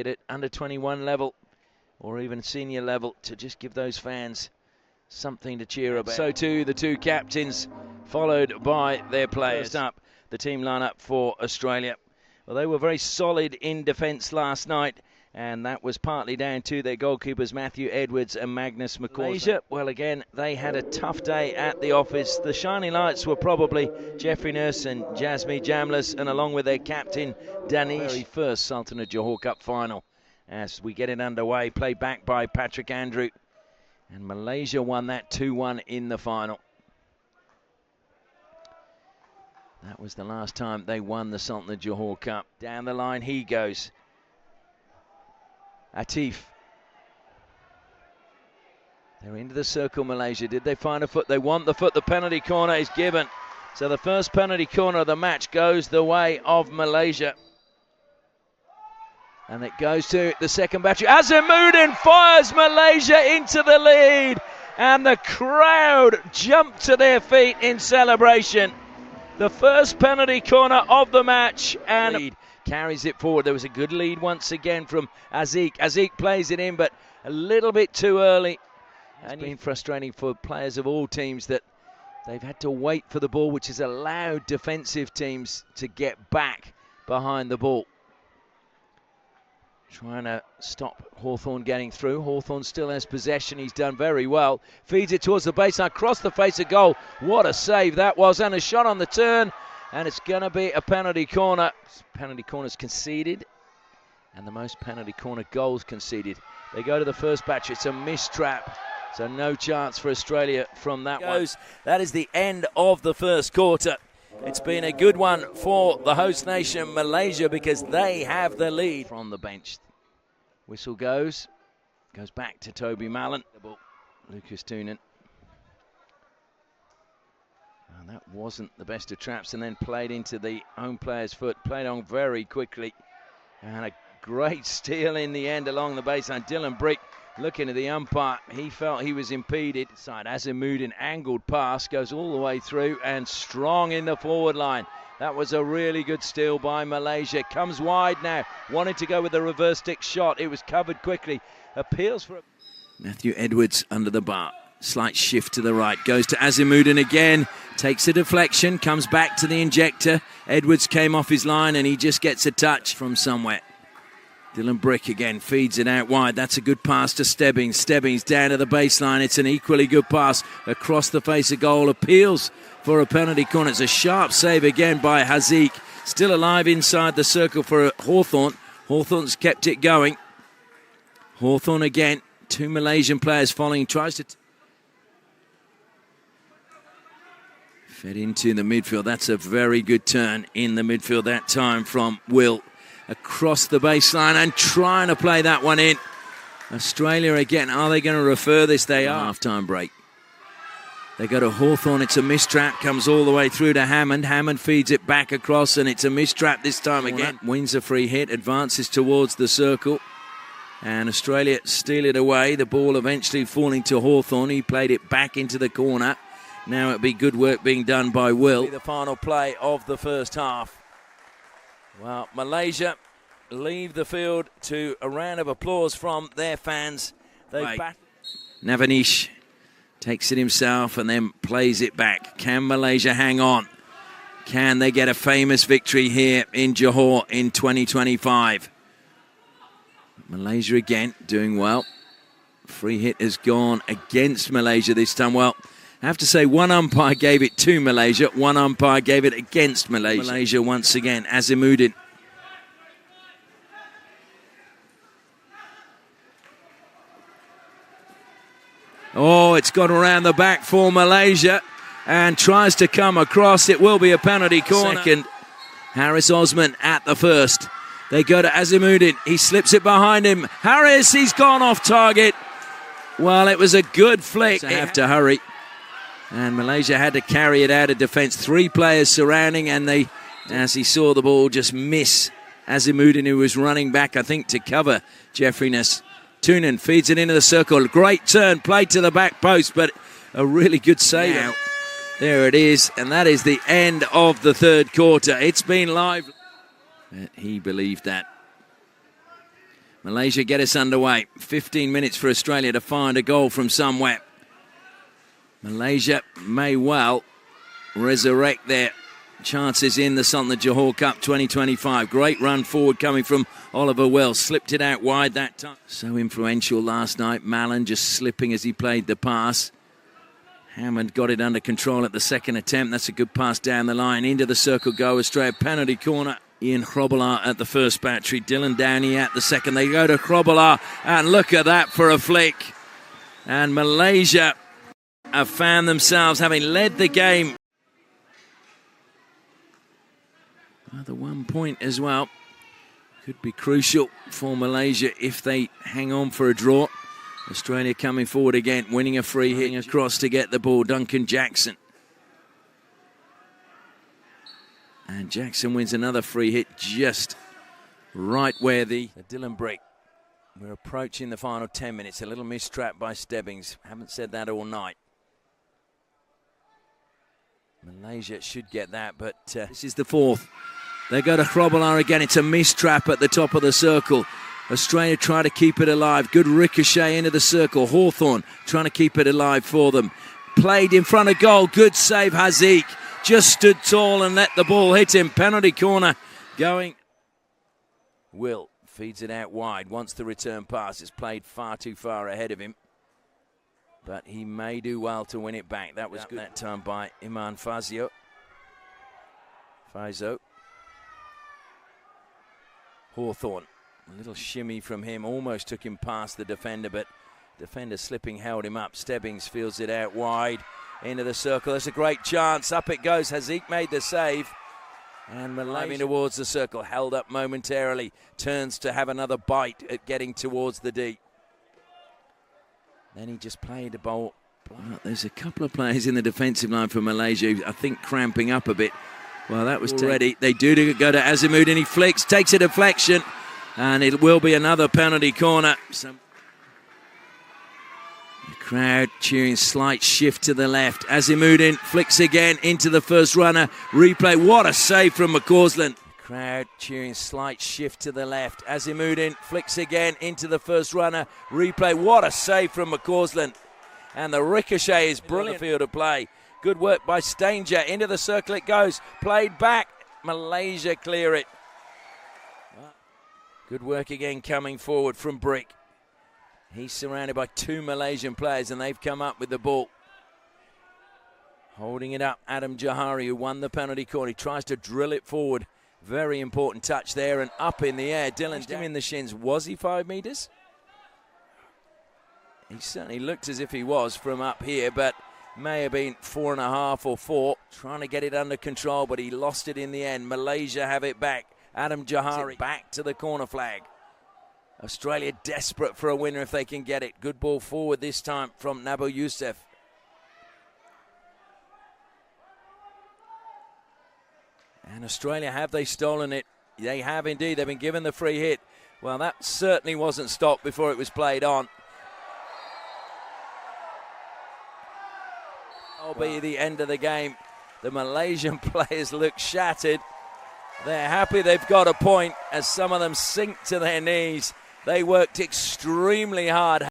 At under 21 level or even senior level to just give those fans something to cheer about. So too the two captains, followed by their players. First up, the team lineup for Australia. Well, they were very solid in defence last night, and that was partly down to their goalkeepers Matthew Edwards and Magnus McCausey. Malaysia, well, again, they had a tough day at the office. The shining lights were probably Jeffrey Nurse and Jasmine Jamlis, and along with their captain Danish. Very first Sultan of Johor Cup final as we get it underway, played back by Patrick Andrew, and Malaysia won that 2-1 in the final. That was the last time they won the Sultan of Johor Cup. Down the line he goes. Atif. They're into the circle, Malaysia. Did they find a foot? They want the foot. The penalty corner is given. So the first penalty corner of the match goes the way of Malaysia. And it goes to the second battery. Azimuddin fires Malaysia into the lead. And the crowd jump to their feet in celebration. The first penalty corner of the match, and carries it forward. There was a good lead once again from Azik. Azik plays it in, but a little bit too early. It's been frustrating for players of all teams that they've had to wait for the ball, which has allowed defensive teams to get back behind the ball. Trying to stop Hawthorn getting through. Hawthorn still has possession. He's done very well. Feeds it towards the baseline, across the face of goal. What a save that was, and a shot on the turn. And it's going to be a penalty corner. Penalty corners conceded, and the most penalty corner goals conceded. They go to the first batch. It's a missed trap, so no chance for Australia from that one. That is the end of the first quarter. It's been a good one for the host nation, Malaysia, because they have the lead from the bench. Whistle goes back to Toby Mallon. Lucas Toonen. And that wasn't the best of traps, and then played into the home player's foot. Played on very quickly. And a great steal in the end along the baseline. Dylan Brick looking at the umpire. He felt he was impeded. Side Azimuddin angled pass, goes all the way through and strong in the forward line. That was a really good steal by Malaysia. Comes wide now. Wanted to go with a reverse stick shot. It was covered quickly. Appeals for Matthew Edwards under the bar. Slight shift to the right. Goes to Azimuddin again. Takes a deflection. Comes back to the injector. Edwards came off his line and he just gets a touch from somewhere. Dylan Brick again feeds it out wide. That's a good pass to Stebbings. Stebbings down to the baseline. It's an equally good pass across the face of goal. Appeals for a penalty corner. It's a sharp save again by Haziq. Still alive inside the circle for Hawthorn. Hawthorn's kept it going. Hawthorn again. Two Malaysian players following. Tries to fed into the midfield. That's a very good turn in the midfield that time from Will. Across the baseline and trying to play that one in. Australia again. Are they going to refer this? They are. Half-time break. They go to Hawthorn. It's a mistrap. Comes all the way through to Hammond. Hammond feeds it back across, and it's a mistrap this time again. Wins a free hit. Advances towards the circle. And Australia steal it away. The ball eventually falling to Hawthorn. He played it back into the corner. Now it'll be good work being done by Will. The final play of the first half. Well, Malaysia leave the field to a round of applause from their fans. Navanish takes it himself and then plays it back. Can Malaysia hang on? Can they get a famous victory here in Johor in 2025? Malaysia again doing well. Free hit has gone against Malaysia this time. Well, I have to say one umpire gave it to Malaysia, one umpire gave it against Malaysia. Malaysia once again, Azimuddin. Oh, it's gone around the back for Malaysia and tries to come across. It will be a penalty corner. Second, Harris Osman at the first. They go to Azimuddin. He slips it behind him. Harris, he's gone off target. Well, it was a good flick. They have to hurry. And Malaysia had to carry it out of defence. Three players surrounding, and they, as he saw the ball just miss Azimuddin, who was running back, I think, to cover Jeffrey Ness. Toonen feeds it into the circle. Great turn, played to the back post, but a really good save out. There it is, and that is the end of the third quarter. It's been live. But he believed that. Malaysia get us underway. 15 minutes for Australia to find a goal from somewhere. Malaysia may well resurrect their chances in the Sultan of Johor Cup 2025. Great run forward coming from Oliver Wells. Slipped it out wide that time. So influential last night. Mallon just slipping as he played the pass. Hammond got it under control at the second attempt. That's a good pass down the line. Into the circle go Australia. Penalty corner. Ian Hrobbelar at the first battery. Dylan Downey at the second. They go to Hrobbelar. And look at that for a flick. And Malaysia have found themselves having led the game. The 1 point as well could be crucial for Malaysia if they hang on for a draw. Australia coming forward again, winning a free hit across to get the ball. Duncan Jackson. And Jackson wins another free hit just right where the Dylan Brick. We're approaching the final 10 minutes. A little mistrap by Stebbings. Haven't said that all night. Malaysia should get that, but this is the fourth. They go to Hrobbelar again. It's a mistrap at the top of the circle. Australia try to keep it alive. Good ricochet into the circle. Hawthorn trying to keep it alive for them. Played in front of goal. Good save, Haziq. Just stood tall and let the ball hit him. Penalty corner going. Will feeds it out wide. Wants the return pass. It's played far too far ahead of him. But he may do well to win it back. That was good that time by Iman Faizo. Hawthorn, a little shimmy from him, almost took him past the defender, but defender slipping held him up. Stebbings fields it out wide into the circle. That's a great chance. Up it goes. Haziq made the save. And Malaysia towards the circle, held up momentarily, turns to have another bite at getting towards the D. Then he just played the ball. Well, there's a couple of players in the defensive line for Malaysia, I think cramping up a bit. Well, that was already. They do go to Azimut and he flicks, takes a deflection, and it will be another penalty corner. The crowd cheering, slight shift to the left. Azimuddin flicks again into the first runner. Replay, what a save from McCausland. Crowd cheering, slight shift to the left. Azimuddin flicks again into the first runner. Replay, what a save from McCausland. And the ricochet is brilliant. Field of play. Good work by Stanger. Into the circle it goes. Played back. Malaysia clear it. Good work again coming forward from Brick. He's surrounded by two Malaysian players and they've come up with the ball. Holding it up, Adam Johari, who won the penalty corner. He tries to drill it forward. Very important touch there and up in the air. Dylan him in the shins. Was he 5 metres? He certainly looked as if he was from up here, but may have been 4.5 or 4. Trying to get it under control, but he lost it in the end. Malaysia have it back. Adam Johari back to the corner flag. Australia desperate for a winner if they can get it. Good ball forward this time from Nabil Youssef. And Australia, have they stolen it? They have indeed. They've been given the free hit. Well, that certainly wasn't stopped before it was played on. That'll be the end of the game. The Malaysian players look shattered. They're happy they've got a point as some of them sink to their knees. They worked extremely hard.